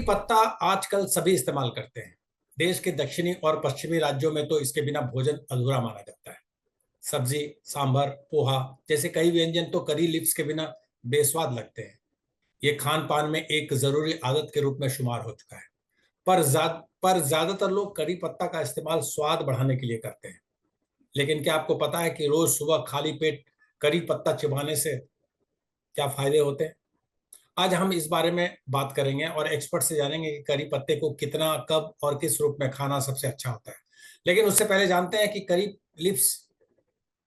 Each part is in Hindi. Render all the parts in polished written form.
पत्ता आजकल सभी इस्तेमाल करते हैं। देश के दक्षिणी और पश्चिमी राज्यों में तो इसके बिना भोजन अधूरा माना जाता है। सब्जी, सांभर, पोहा जैसे कई व्यंजन तो करी लीव्स के बिना बेस्वाद लगते हैं। ये खान पान में एक जरूरी आदत के रूप में शुमार हो चुका है। पर ज्यादातर लोग करी पत्ता का इस्तेमाल स्वाद बढ़ाने के लिए करते हैं। लेकिन क्या आपको पता है कि रोज सुबह खाली पेट करी पत्ता चिबाने से क्या फायदे होते हैं? आज हम इस बारे में बात करेंगे और एक्सपर्ट से जानेंगे कि करी पत्ते को कितना, कब और किस रूप में खाना सबसे अच्छा होता है। लेकिन उससे पहले जानते हैं कि करी लीव्स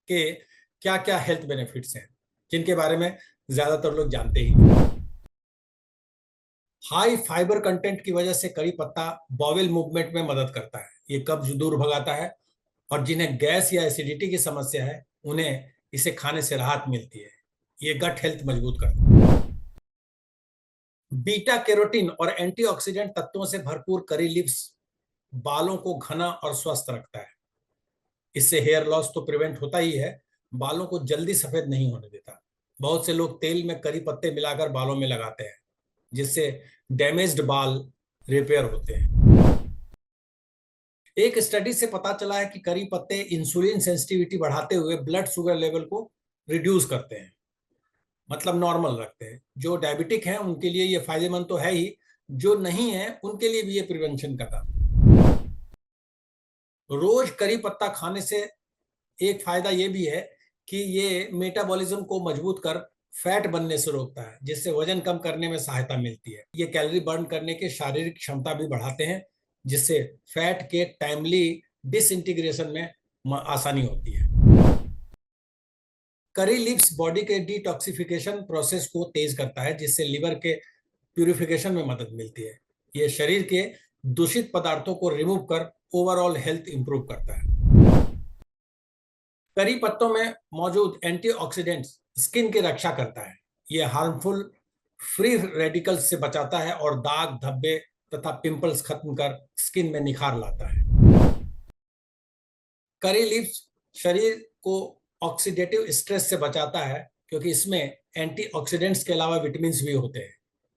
के क्या क्या हेल्थ बेनिफिट्स हैं, जिनके बारे में ज्यादातर लोग जानते ही नहीं। हाई फाइबर कंटेंट की वजह से करी पत्ता बॉवेल मूवमेंट में मदद करता है। ये कब्ज दूर भगाता है और जिन्हें गैस या एसिडिटी की समस्या है, उन्हें इसे खाने से राहत मिलती है। ये गट हेल्थ मजबूत करता है। बीटा कैरोटीन और एंटीऑक्सीडेंट तत्वों से भरपूर करी लीव्स बालों को घना और स्वस्थ रखता है। इससे हेयर लॉस तो प्रिवेंट होता ही है, बालों को जल्दी सफेद नहीं होने देता। बहुत से लोग तेल में करी पत्ते मिलाकर बालों में लगाते हैं, जिससे डैमेज्ड बाल रिपेयर होते हैं। एक स्टडी से पता चला है कि करी पत्ते इंसुलिन सेंसिटिविटी बढ़ाते हुए ब्लड शुगर लेवल को रिड्यूस करते हैं, मतलब नॉर्मल रखते हैं। जो डायबिटिक हैं उनके लिए ये फायदेमंद तो है ही, जो नहीं है उनके लिए भी ये प्रिवेंशन का काम। रोज करी पत्ता खाने से एक फायदा ये भी है कि ये मेटाबॉलिज्म को मजबूत कर फैट बनने से रोकता है, जिससे वजन कम करने में सहायता मिलती है। ये कैलोरी बर्न करने के शारीरिक क्षमता भी बढ़ाते हैं, जिससे फैट के टाइमली डिसइंटीग्रेशन में आसानी होती है। करी लीव्स बॉडी के डिटॉक्सिफिकेशन प्रोसेस को तेज करता है, जिससे लिवर के प्यूरिफिकेशन में मदद मिलती है। यह शरीर के दूषित पदार्थों को रिमूव कर ओवरऑल हेल्थ इंप्रूव करता है। करी पत्तों में मौजूद एंटीऑक्सीडेंट्स स्किन की रक्षा करता है। यह हार्मफुल फ्री रेडिकल्स से बचाता है और दाग, धब्बे तथा पिंपल्स खत्म कर स्किन में निखार लाता है। करी लीव्स शरीर को ऑक्सीडेटिव स्ट्रेस से बचाता है, क्योंकि इसमें एंटीऑक्सीडेंट्स के अलावा विटामिन भी होते हैं।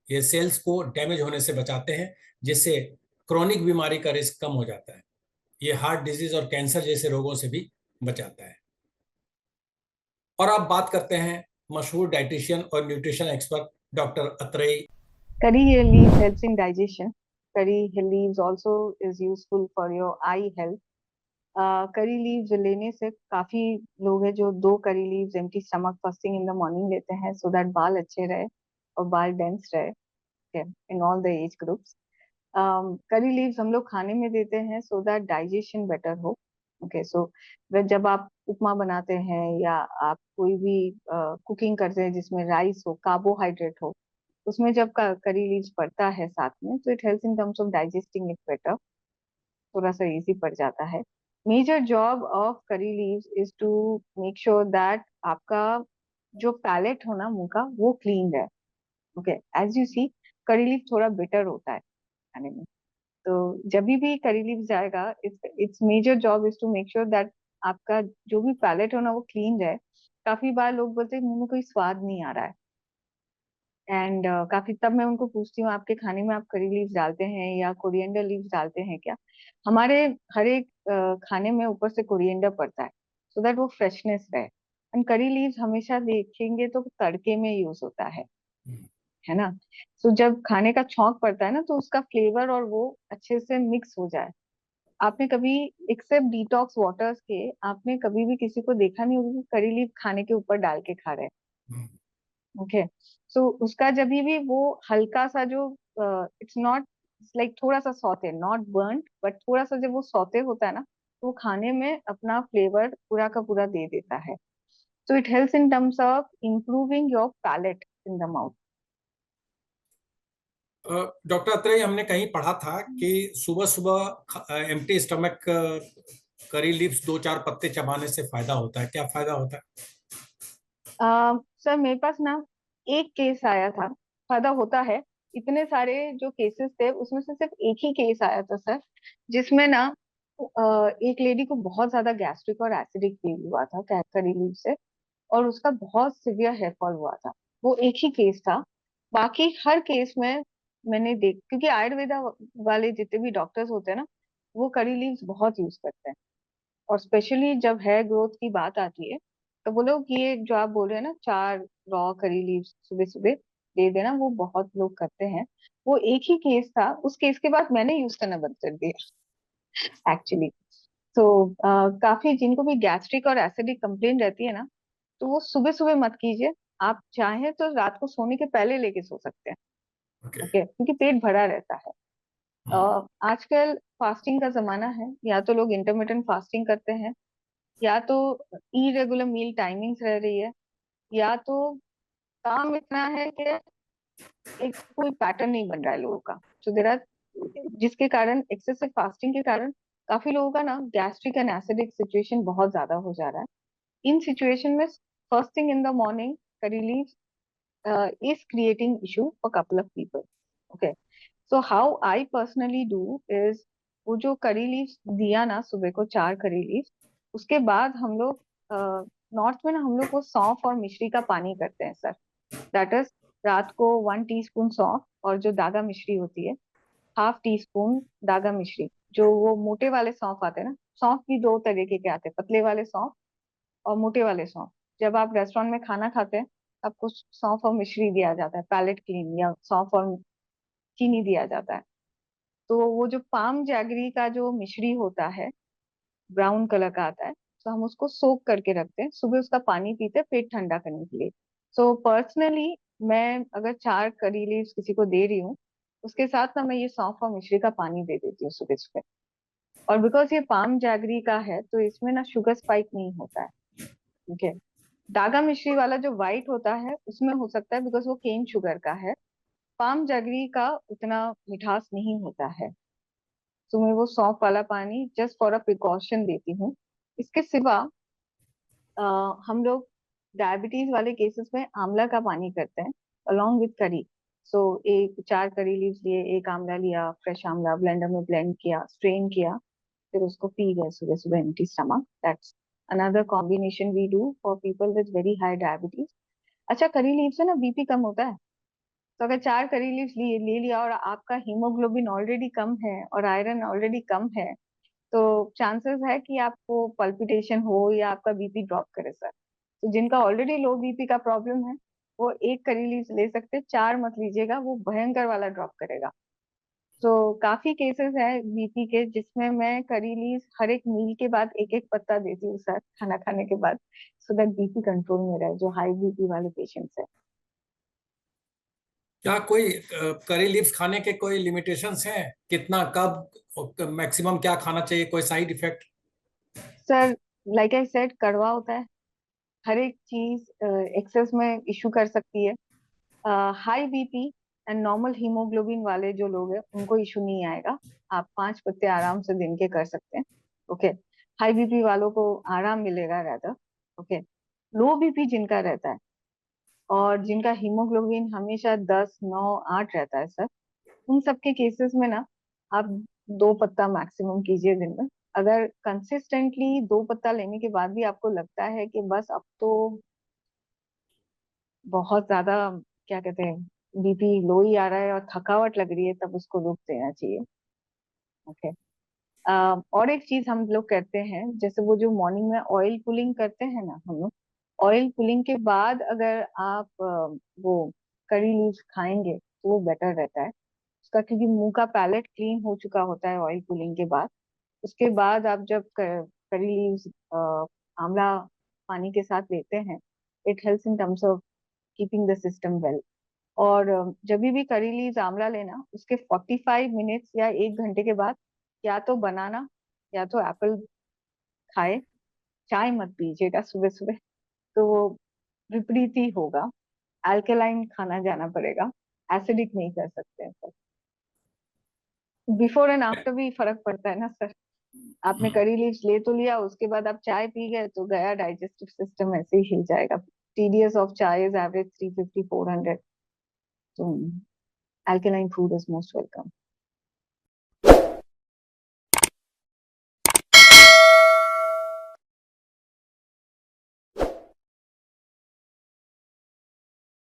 ये सेल्स को डैमेज होने से बचाते हैं, जिससे क्रोनिक बीमारी का रिस्क कम हो जाता है। ये हार्ट डिजीज और कैंसर जैसे रोगों से भी बचाता है। और अब बात करते हैं मशहूर डाइटिशियन और nutrition expert doctor Atreyi. Curry leaves helps in digestion. Curry leaves also is useful for your eye health. Curry leaves लेने से काफी लोग हैं जो 2 curry leaves empty stomach first thing in the morning लेते हैं, सो दैट बाल अच्छे रहे और बाल डेंस रहे in all the age groups. Curry leaves हम लोग खाने में देते हैं सो दैट डाइजेशन बेटर हो। ओके, सो जब आप उपमा बनाते हैं या आप कोई भी कुकिंग करते हैं जिसमें राइस हो, कार्बोहाइड्रेट हो, उसमें जब करी लीव्स पड़ता है साथ में, तो it helps in terms of digesting it better, थोड़ा सा इजी पड़ जाता है। Major job of curry leaves is to make sure that आपका जो पैलेट हो ना मुंह का, वो क्लीन है। ओके, एज यू सी, करी लीव थोड़ा बिटर होता है खाने में, तो जब भी करी लीव्स जाएगा, it's major job is to make sure that आपका जो भी पैलेट हो ना वो क्लीन रहे। काफी बार लोग बोलते हैं मुंह में कोई स्वाद नहीं आ रहा है, एंड काफी तब मैं उनको पूछती हूँ आपके खाने में आप करी लीव्स डालते हैं या कोरिएंडर लीव्स डालते हैं क्या? हमारे हर एक खाने में ऊपर से कोरिएंडर पड़ता है, सो दैट वो फ्रेशनेस रहे। एंड करी लीव्स हमेशा देखेंगे तो तड़के में यूज होता है ना। सो जब खाने का छौंक पड़ता है ना, तो उसका फ्लेवर और वो अच्छे से मिक्स हो जाए। आपने कभी, एक्सेप्ट डिटॉक्स वाटर्स के, आपने कभी भी किसी को देखा नहीं होगा कि करी लीव खाने के ऊपर डाल के खा रहे हैं। ओके, सो उसका जब भी वो हल्का सा जो, इट्स नॉट लाइक थोड़ा सा सौते, नॉट बर्न, बट थोड़ा सा जब वो सौते होता है ना, तो वो खाने में अपना फ्लेवर पूरा का पूरा दे देता है। So it helps in terms of improving your palate in the mouth. Doctor Atreyi, हमने कहीं पढ़ा था कि सुबह सुबह एम्प्टी स्टमक करी लीव्स 2-4 पत्ते चबाने से फायदा होता है। क्या फायदा होता है? सर मेरे पास ना एक केस आया था, फायदा होता है। इतने सारे जो केसेस थे उसमें से सिर्फ एक ही केस आया था सर, जिसमें ना एक लेडी को बहुत ज्यादा गैस्ट्रिक और एसिडिक फील हुआ था करी लीव से, और उसका बहुत सिवियर हेयर फॉल हुआ था। वो एक ही केस था। बाकी हर केस में मैंने देख, क्योंकि आयुर्वेदा वाले जितने भी डॉक्टर्स होते हैं ना, वो करी लीव्स बहुत यूज करते हैं। और स्पेशली जब हेयर ग्रोथ की बात आती है, तो वो लोग ये जो आप बोल रहे हैं ना, 4 रॉ करी लीव्स सुबह सुबह दे देना, वो बहुत लोग करते हैं। वो एक ही केस था, उस केस के बाद मैंने यूज करना बंद कर दिया एक्चुअली। तो काफी जिनको भी गैस्ट्रिक और एसिडिक कंप्लेन रहती है ना, तो वो सुबह सुबह मत कीजिए। आप चाहें तो रात को सोने के पहले लेके सो सकते हैं। ओके। ओके, क्योंकि पेट भरा रहता है। आजकल फास्टिंग का जमाना है, या तो लोग इंटरमिटेंट फास्टिंग करते हैं, या तो इरेगुलर मील टाइमिंग्स रह रही है, या तो काम इतना है कि एक कोई पैटर्न नहीं बन रहा है लोगों का। सो देर आर, जिसके कारण एक्सेसिव फास्टिंग के कारण काफी लोगों का ना गैस्ट्रिक एंड एसिडिक सिचुएशन बहुत ज्यादा हो जा रहा है। इन सिचुएशन में first thing in the morning curry leaves is creating issue for couple of people. Okay, so how I personally do is, वो जो करी लीव्स दिया ना सुबह को, 4 करी लीव्स, उसके बाद हम लोग नॉर्थ में ना हम लोग वो सौंफ और मिश्री का पानी करते हैं सर। दैट इज, रात को 1 टीस्पून सौंफ, और जो दागा मिश्री होती है, ½ टीस्पून दागा मिश्री। जो वो मोटे वाले सौंफ आते हैं ना, सौंफ भी 2 तरीके के आते हैं, पतले वाले सौंफ और मोटे वाले सौंफ। जब आप रेस्टोरेंट में खाना खाते हैं, आपको सौंफ और मिश्री दिया जाता है, पैलेट क्लीन, या सौंफ और चीनी दिया जाता है। तो वो जो पाम जैगरी का जो मिश्री होता है, ब्राउन कलर का आता है, तो हम उसको सोक करके रखते हैं, सुबह उसका पानी पीते हैं पेट ठंडा करने के लिए। सो पर्सनली मैं अगर 4 करी लीव्स किसी को दे रही हूँ, उसके साथ ना मैं ये सौंफ और मिश्री का पानी दे देती हूँ सुबह सुबह। और बिकॉज ये पाम जैगरी का है, तो इसमें ना शुगर स्पाइक नहीं होता है। ठीक है। दागा मिश्री वाला जो व्हाइट होता है, उसमें हो सकता है, बिकॉज वो केन शुगर का है। पाम जगरी का उतना मिठास नहीं होता है। तो मैं वो सौंफ वाला पानी जस्ट फॉर अ प्रिकॉशन देती हूँ। इसके सिवा अ, हम लोग डायबिटीज वाले केसेस में आंवला का पानी करते हैं अलोंग विथ करी। सो एक 4 करी लीव्स लिए, एक आंवला लिया, फ्रेश आंवला ब्लेंडर में ब्लेंड किया, स्ट्रेन किया, फिर उसको पी गए सुबह सुबह empty stomach. That's another combination we do for people with very high diabetes. अच्छा, करी लीव से ना बीपी कम होता है। तो अगर 4 करी लीव्स ले लिया, और आपका हीमोग्लोबिन ऑलरेडी कम है और आयरन ऑलरेडी कम है, तो चांसेस है कि आपको पल्पिटेशन हो या आपका बीपी ड्रॉप करे सर। तो जिनका ऑलरेडी लो बीपी का प्रॉब्लम है, वो 1 करी लीव्स ले सकते हैं, 4 मत लीजिएगा, वो भयंकर वाला ड्रॉप करेगा। तो काफी केसेस है बीपी के, जिसमें मैं करी लीव्स हर एक मील के बाद एक एक पत्ता देती हूँ सर, खाना खाने के बाद, सो दैट बीपी कंट्रोल में रहे, जो हाई बीपी वाले पेशेंट्स है। क्या कोई करी लीव्स खाने के कोई लिमिटेशंस हैं? कितना, कब, मैक्सिमम क्या खाना चाहिए? कोई side effect? Sir, like I said, कड़वा होता है, हर एक चीज एक्सेस में इशू कर सकती है। High BP and normal haemoglobin वाले जो लोग हैं, उनको इशू नहीं आएगा। आप 5 पत्ते आराम से दिन के कर सकते हैं। ओके। हाई बीपी वालों को आराम मिलेगा रहता। ओके। लो बीपी जिनका रहता है, और जिनका हीमोग्लोबिन हमेशा 10, 9, 8 रहता है सर, उन सबके केसेस में ना आप 2 पत्ता मैक्सिमम कीजिए दिन में। अगर कंसिस्टेंटली 2 पत्ता लेने के बाद भी आपको लगता है कि बस अब तो बहुत ज्यादा, क्या कहते हैं, बीपी लो ही आ रहा है और थकावट लग रही है, तब उसको रोक देना चाहिए। ओके। और एक चीज हम लोग करते हैं, जैसे वो जो मॉर्निंग में ऑयल पुलिंग करते हैं ना हम लोग, ऑयल पुलिंग के बाद अगर आप वो करी लीव्स खाएंगे, तो वो बेटर रहता है उसका, क्योंकि मुंह का पैलेट क्लीन हो चुका होता है ऑयल पुलिंग के बाद। उसके बाद आप जब करी लीव्स आंवला पानी के साथ लेते हैं, it helps in terms of keeping the system well. और जब भी करी लीव्स आंवला लेना, उसके 45 मिनट्स या 1 घंटे के बाद या तो बनाना या तो एप्पल खाए। चाय मत पीजिएगा सुबह सुबह, तो वो विपरीत ही होगा। अल्कलाइन खाना जाना पड़ेगा, एसिडिक नहीं कर सकते हैं सर। बिफोर एंड आफ्टर भी फर्क पड़ता है ना सर। आपने करी लीव्स ले तो लिया, उसके बाद आप चाय पी गए, तो गया डाइजेस्टिव सिस्टम, ऐसे ही हिल जाएगा। TDS ऑफ चाय इज एवरेज 350 400। तो alkaline food is most welcome.